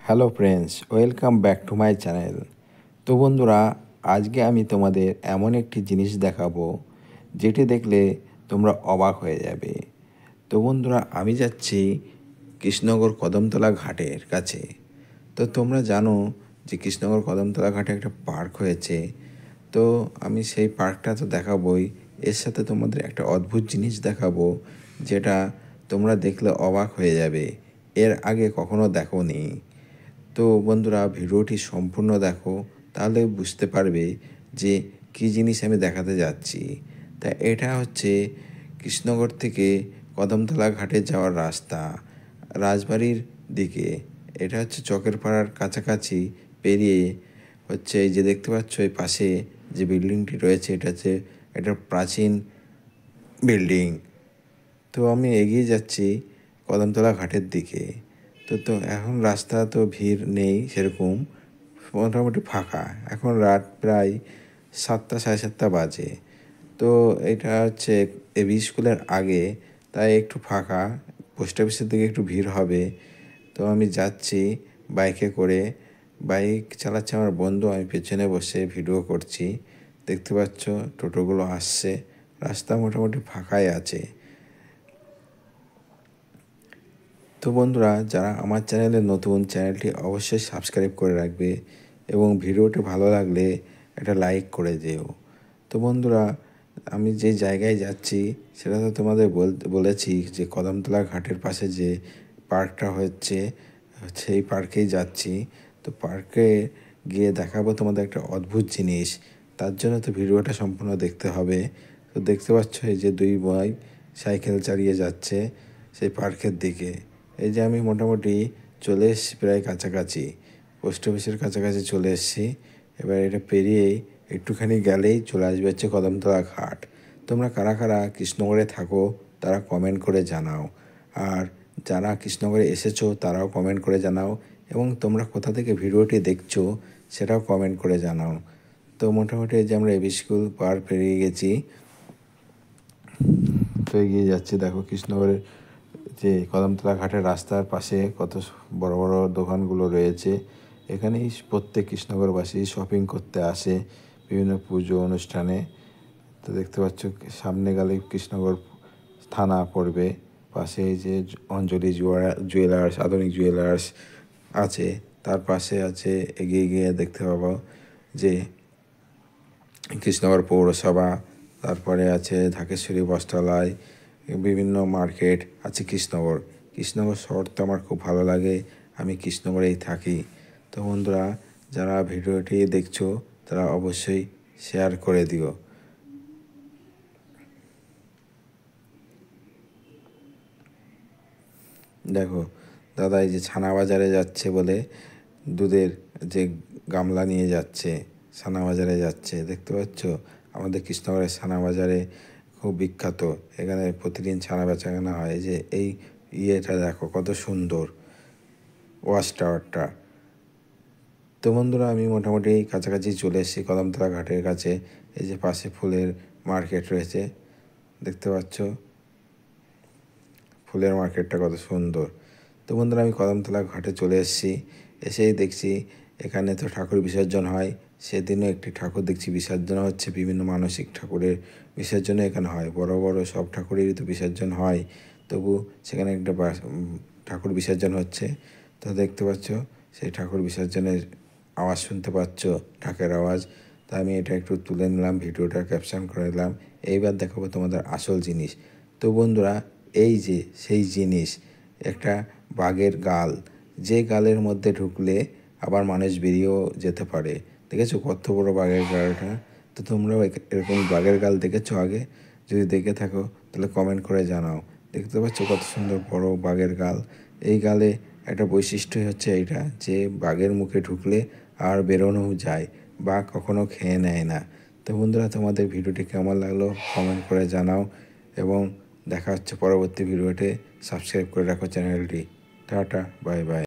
Hello friends, welcome back to my channel. তো বন্ধুরা, আজকে আমি তোমাদের এমন একটি জিনিস দেখাবো যেটি দেখলে তোমরা অবাক হয়ে যাবে। তো বন্ধুরা, আমি যাচ্ছি কৃষ্ণনগর কদমতলা ঘাটের কাছে। তো তোমরা জানো যে কৃষ্ণনগর কদমতলা ঘাটে একটা পার্ক হয়েছে। তো আমি সেই পার্কটা তো দেখাবোই, এর সাথে তোমাদের একটা অদ্ভুত জিনিস দেখাবো যেটা তোমরা দেখলে অবাক হয়ে যাবে, এর আগে কখনো দেখোনি। তো বন্ধুরা, ভিডিওটি সম্পূর্ণ দেখো, তাহলে বুঝতে পারবে যে কী জিনিস আমি দেখাতে যাচ্ছি। তা এটা হচ্ছে কৃষ্ণনগর থেকে কদমতলা ঘাটে যাওয়ার রাস্তা, রাজবাড়ির দিকে। এটা হচ্ছে চকের পাড়ার কাছাকাছি পেরিয়ে হচ্ছে এই যে দেখতে পাচ্ছ এই পাশে যে বিল্ডিংটি রয়েছে, এটা হচ্ছে একটা প্রাচীন বিল্ডিং। তো আমি এগিয়ে যাচ্ছি কদমতলা ঘাটের দিকে। তো এখন রাস্তা তো ভিড় নেই সেরকম, মোটামুটি ফাঁকা। এখন রাত প্রায় 7টা 7:30 বাজে। তো এটা হচ্ছে এবি স্কুলের আগে, তাই একটু ফাঁকা। পোস্ট অফিসের দিকে একটু ভিড় হবে। তো আমি যাচ্ছি বাইকে করে। বাইক চালাচ্ছে আমার বন্ধু, আমি পেছনে বসে ভিডিও করছি। দেখতে পাচ্ছ টোটোগুলো আসছে, রাস্তা মোটামুটি ফাঁকাই আছে। তো বন্ধুরা, যারা আমার চ্যানেলে নতুন, চ্যানেলটি অবশ্যই সাবস্ক্রাইব করে রাখবে এবং ভিডিওটি ভালো লাগলে একটা লাইক করে দিও। তো বন্ধুরা, আমি যে জায়গায় যাচ্ছি সেটা তো তোমাদের বলেছি যে কদমতলা ঘাটের পাশে যে পার্কটা হচ্ছে, সেই পার্কেই যাচ্ছি। তো পার্কে গিয়ে দেখাবো তোমাদের একটা অদ্ভুত জিনিস, তার জন্য তো ভিডিওটা সম্পূর্ণ দেখতে হবে। তো দেখতে পাচ্ছ এই যে দুই ভাই সাইকেল চালিয়ে যাচ্ছে সেই পার্কের দিকে। এই যে আমি মোটামুটি চলে এসেছি প্রায় কাছাকাছি, পোস্ট অফিসের কাছাকাছি চলে এসেছি। এবার এটা পেরিয়েই একটুখানি গেলেই চলে আসবে হচ্ছে কদমতলা ঘাট। তোমরা কারা কারা কৃষ্ণনগরে থাকো তারা কমেন্ট করে জানাও, আর যারা কৃষ্ণনগরে এসেছো তারাও কমেন্ট করে জানাও, এবং তোমরা কোথা থেকে ভিডিওটি দেখছো সেটাও কমেন্ট করে জানাও। তো মোটামুটি এই যে আমরা এবি স্কুল পার পেরিয়ে গেছি, তো এগিয়ে যাচ্ছি। দেখো কৃষ্ণনগরের যে কদমতলা ঘাটের রাস্তার পাশে কত বড় বড় দোকানগুলো রয়েছে। এখানেই প্রত্যেক কৃষ্ণনগরবাসী শপিং করতে আসে বিভিন্ন পুজো অনুষ্ঠানে। তো দেখতে পাচ্ছ সামনে গেলে কৃষ্ণনগর থানা পড়বে, পাশে এই যে অঞ্জলি জুয়েলার্স, আধুনিক জুয়েলার্স আছে। তার পাশে আছে, এগিয়ে গিয়ে দেখতে পাবো যে কৃষ্ণনগর পৌরসভা। তারপরে আছে ঢাকেশ্বরী বস্ত্রালয়, বিভিন্ন মার্কেট আছে কৃষ্ণনগর শহর তো আমার খুব ভালো লাগে, আমি কৃষ্ণনগরেই থাকি। তো বন্ধুরা, যারা ভিডিওটি দেখছো তারা অবশ্যই শেয়ার করে দিও। দেখো দাদা এই যে ছানা বাজারে যাচ্ছে বলে দুধের যে গামলা নিয়ে যাচ্ছে, ছানা বাজারে যাচ্ছে। দেখতে পাচ্ছ আমাদের কৃষ্ণনগরের ছানা বাজারে খুব বিখ্যাত, এখানে প্রতিদিন ছানা বেচাকেনা হয়। যে এই ইয়েটা দেখো কত সুন্দর, ওয়াচ টাওয়ারটা। তো বন্ধুরা, আমি মোটামুটি কাছাকাছি চলে এসেছি কদমতলা ঘাটের কাছে। এই যে পাশে ফুলের মার্কেট রয়েছে, দেখতে পাচ্ছ ফুলের মার্কেটটা কত সুন্দর। তো বন্ধুরা, আমি কদমতলা ঘাটে চলে এসেছি। এসেই দেখছি এখানে তো ঠাকুর বিসর্জন হয়। সেদিনও একটি ঠাকুর দেখছি বিসর্জন হচ্ছে, বিভিন্ন মানসিক ঠাকুরের বিসর্জন এখানে হয়। বড় বড় সব ঠাকুরেরই তো বিসর্জন হয়, তবু সেখানে একটা ঠাকুর বিসর্জন হচ্ছে। তো দেখতে পাচ্ছ সেই ঠাকুর বিসর্জনের আওয়াজ শুনতে পাচ্ছ, ঢাকের আওয়াজ। তা আমি এটা একটু তুলে নিলাম, ভিডিওটা ক্যাপশন করে নিলাম। এইবার দেখাবো তোমাদের আসল জিনিস। তো বন্ধুরা, এই যে সেই জিনিস, একটা বাঘের গাল, যে গালের মধ্যে ঢুকলে আবার মানুষ বেরিয়েও যেতে পারে। দেখেছো কত বড় বাঘের গালটা? তো তোমরাও এরকম বাঘের গাল দেখেছো আগে? যদি দেখে থাকো তাহলে কমেন্ট করে জানাও। দেখতে পাচ্ছ কত সুন্দর বড় বাঘের গাল। এই গালে একটা বৈশিষ্ট্যই হচ্ছে এইটা, যে বাঘের মুখে ঢুকলে আর বেরোনোও যায়, বাঘ কখনো খেয়ে নেয় না। তো বন্ধুরা, তোমাদের ভিডিওটি কেমন লাগলো কমেন্ট করে জানাও, এবং দেখা হচ্ছে পরবর্তী ভিডিওতে। সাবস্ক্রাইব করে রাখো চ্যানেলটি। Tata, bye bye.